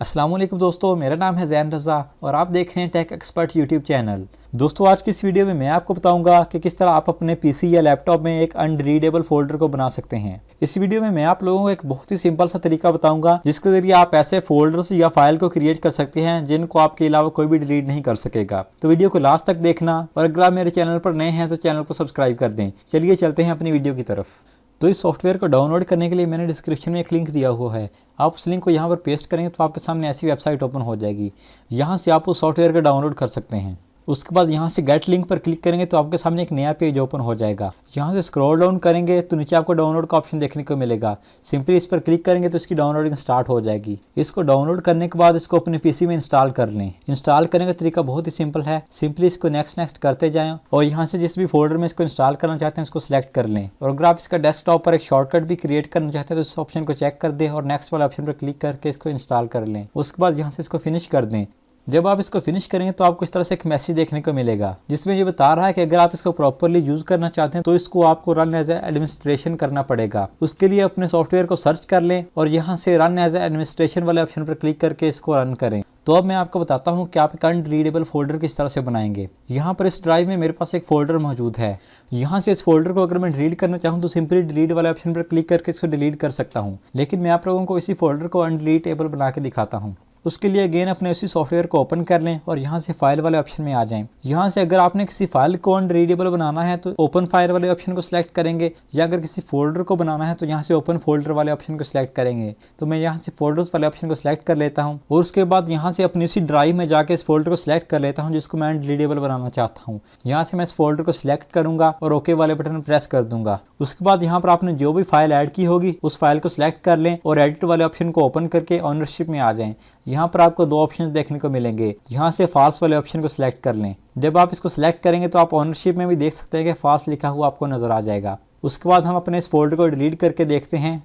अस्सलाम वालेकुम दोस्तों, मेरा नाम है ज़ैन रज़ा और आप देख रहे हैं टेक एक्सपर्ट यूट्यूब चैनल। दोस्तों, आज की इस वीडियो में मैं आपको बताऊंगा कि किस तरह आप अपने पीसी या लैपटॉप में एक अनरीडेबल फोल्डर को बना सकते हैं। इस वीडियो में मैं आप लोगों को एक बहुत ही सिंपल सा तरीका बताऊंगा जिसके जरिए आप ऐसे फोल्डर्स या फाइल को क्रिएट कर सकते हैं जिनको आपके अलावा कोई भी डिलीट नहीं कर सकेगा। तो वीडियो को लास्ट तक देखना और अगर आप मेरे चैनल पर नए हैं तो चैनल को सब्सक्राइब कर दें। चलिए चलते हैं अपनी वीडियो की तरफ। तो इस सॉफ्टवेयर को डाउनलोड करने के लिए मैंने डिस्क्रिप्शन में एक लिंक दिया हुआ है। आप उस लिंक को यहाँ पर पेस्ट करेंगे तो आपके सामने ऐसी वेबसाइट ओपन हो जाएगी। यहाँ से आप उस सॉफ्टवेयर को डाउनलोड कर सकते हैं। उसके बाद यहाँ से गेट लिंक पर क्लिक करेंगे तो आपके सामने एक नया पेज ओपन हो जाएगा। यहाँ से स्क्रॉल डाउन करेंगे तो नीचे आपको डाउनलोड का ऑप्शन देखने को मिलेगा। सिंपली इस पर क्लिक करेंगे तो इसकी डाउनलोडिंग स्टार्ट हो जाएगी। इसको डाउनलोड करने के बाद इसको अपने पीसी में इंस्टॉल कर लें। इंस्टॉल करने का तरीका बहुत ही सिंपल है। सिंपली इसको नेक्स्ट करते जाएं और यहाँ से जिस भी फोल्डर में इसको इंस्टॉल करना चाहते हैं उसको सिलेक्ट कर लें। और अगर आप इसका डेस्कटॉप पर एक शॉर्टकट भी क्रिएट करना चाहते हैं तो इस ऑप्शन को चेक कर दें और नेक्स्ट वाले ऑप्शन पर क्लिक करके इसको इंस्टॉल कर लें। उसके बाद यहाँ से इसको फिनिश कर दें। जब आप इसको फिनिश करेंगे तो आपको इस तरह से एक मैसेज देखने को मिलेगा जिसमें ये बता रहा है कि अगर आप इसको प्रॉपरली यूज करना चाहते हैं तो इसको आपको रन एज एडमिनिस्ट्रेशन करना पड़ेगा। उसके लिए अपने सॉफ्टवेयर को सर्च कर लें और यहाँ से रन एज एडमिनिस्ट्रेशन वाले ऑप्शन पर क्लिक करके इसको रन करें। तो अब मैं आपको बताता हूँ कि आप एक अनरीडेबल फोल्डर किस तरह से बनाएंगे। यहाँ पर इस ड्राइव में मेरे पास एक फोल्डर मौजूद है। यहाँ से इस फोल्डर को अगर मैं डिलीट करना चाहूँ तो सिंपली डिलीट वाले ऑप्शन पर क्लिक करके इसको डिलीट कर सकता हूँ, लेकिन मैं आप लोगों को इसी फोल्डर को अनडिलीटेबल बना के दिखाता हूँ। उसके लिए अगेन अपने उसी सॉफ्टवेयर को ओपन कर लें और यहाँ से फाइल वाले ऑप्शन में आ जाएं। यहाँ से अगर आपने किसी फाइल को अनरीडेबल बनाना है तो ओपन फाइल वाले ऑप्शन को सिलेक्ट करेंगे, या अगर किसी फोल्डर को बनाना है तो यहाँ से ओपन फोल्डर वाले ऑप्शन को सिलेक्ट करेंगे। तो मैं यहाँ से फोल्डर्स वाले ऑप्शन को सिलेक्ट कर लेता हूँ और उसके बाद यहाँ से अपनी उसी ड्राइव में जाके इस फोल्डर को सिलेक्ट कर लेता हूँ जिसको मैं अनरीडेबल बनाना चाहता हूँ। यहाँ से मैं इस फोल्डर को सिलेक्ट करूंगा और ओके वाले बटन प्रेस कर दूंगा। उसके बाद यहाँ पर आपने जो भी फाइल ऐड की होगी उस फाइल को सिलेक्ट कर लें और एडिट वाले ऑप्शन को ओपन करके ऑनरशिप में आ जाएं। यहाँ पर आपको दो ऑप्शन देखने को मिलेंगे। यहाँ से फॉल्स वाले ऑप्शन को सिलेक्ट कर लें। जब आप इसको सिलेक्ट करेंगे तो आप ऑनरशिप में भी देख सकते हैं कि फॉल्स लिखा हुआ आपको नजर आ जाएगा। उसके बाद हम अपने इस फोल्डर को डिलीट करके देखते हैं।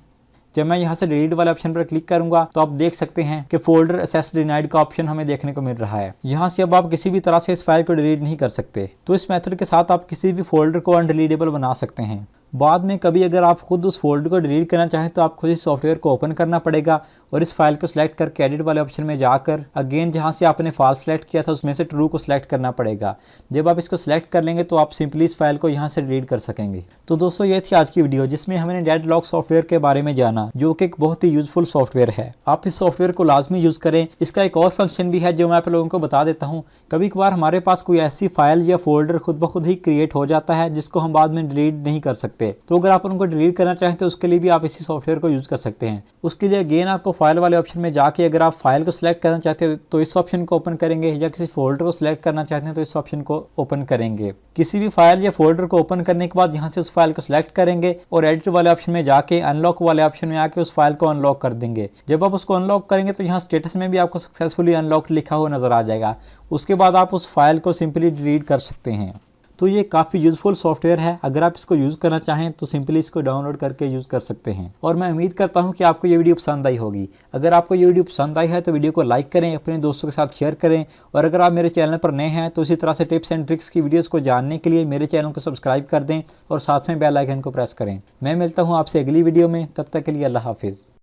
जब मैं यहाँ से डिलीट वाले ऑप्शन पर क्लिक करूंगा तो आप देख सकते हैं कि फोल्डर एक्सेस डिनाइड का ऑप्शन हमें देखने को मिल रहा है। यहाँ से अब आप किसी भी तरह से इस फाइल को डिलीट नहीं कर सकते। तो इस मेथड के साथ आप किसी भी फोल्डर को अनडिलीटेबल बना सकते हैं। बाद में कभी अगर आप खुद उस फोल्डर को डिलीट करना चाहें तो आप खुद इस सॉफ्टवेयर को ओपन करना पड़ेगा और इस फाइल को सिलेक्ट करके एडिट वाले ऑप्शन में जाकर अगेन जहां से आपने फाइल सेलेक्ट किया था उसमें से ट्रू को सिलेक्ट करना पड़ेगा। जब आप इसको सिलेक्ट कर लेंगे तो आप सिंपली इस फाइल को यहां से डिलीट कर सकेंगे। तो दोस्तों, ये थी आज की वीडियो जिसमें हमने डेडलॉक सॉफ्टवेयर के बारे में जाना, जो कि एक बहुत ही यूजफुल सॉफ्टवेयर है। आप इस सॉफ्टवेयर को लाजमी यूज करें। इसका एक और फंक्शन भी है जो मैं आप लोगों को बता देता हूँ। कभी कभार हमारे पास कोई ऐसी फाइल या फोल्डर खुद ब खुद ही क्रिएट हो जाता है जिसको हम बाद में डिलीट नहीं कर सकते। तो अगर आप उनको डिलीट करना चाहें तो उसके लिए भी आप इसी सॉफ्टवेयर को यूज कर सकते हैं। उसके लिए अगेन आपको फाइल वाले ऑप्शन में जाके अगर आप फाइल को सिलेक्ट करना चाहते हो तो इस ऑप्शन को ओपन करेंगे, या किसी फोल्डर को सिलेक्ट करना चाहते हैं तो इस ऑप्शन को ओपन करेंगे। किसी भी फाइल या फोल्डर को ओपन करने के बाद यहाँ से उस फाइल को सिलेक्ट करेंगे और एडिट वाले ऑप्शन में जाके अनलॉक वाले ऑप्शन में आके उस फाइल को अनलॉक कर देंगे। जब आप उसको अनलॉक करेंगे तो यहाँ स्टेटस में भी आपको सक्सेसफुली अनलॉक लिखा हुआ नजर आ जाएगा। उसके बाद आप उस फाइल को सिंपली डिलीट कर सकते हैं। तो ये काफ़ी यूजफुल सॉफ्टवेयर है। अगर आप इसको यूज़ करना चाहें तो सिंपली इसको डाउनलोड करके यूज़ कर सकते हैं। और मैं उम्मीद करता हूं कि आपको ये वीडियो पसंद आई होगी। अगर आपको ये वीडियो पसंद आई है तो वीडियो को लाइक करें, अपने दोस्तों के साथ शेयर करें। और अगर आप मेरे चैनल पर नए हैं तो इसी तरह से टिप्स एंड ट्रिक्स की वीडियोज़ को जानने के लिए मेरे चैनल को सब्सक्राइब कर दें और साथ में बेल आइकन को प्रेस करें। मैं मिलता हूँ आपसे अगली वीडियो में, तब तक के लिए अल्लाह हाफिज़।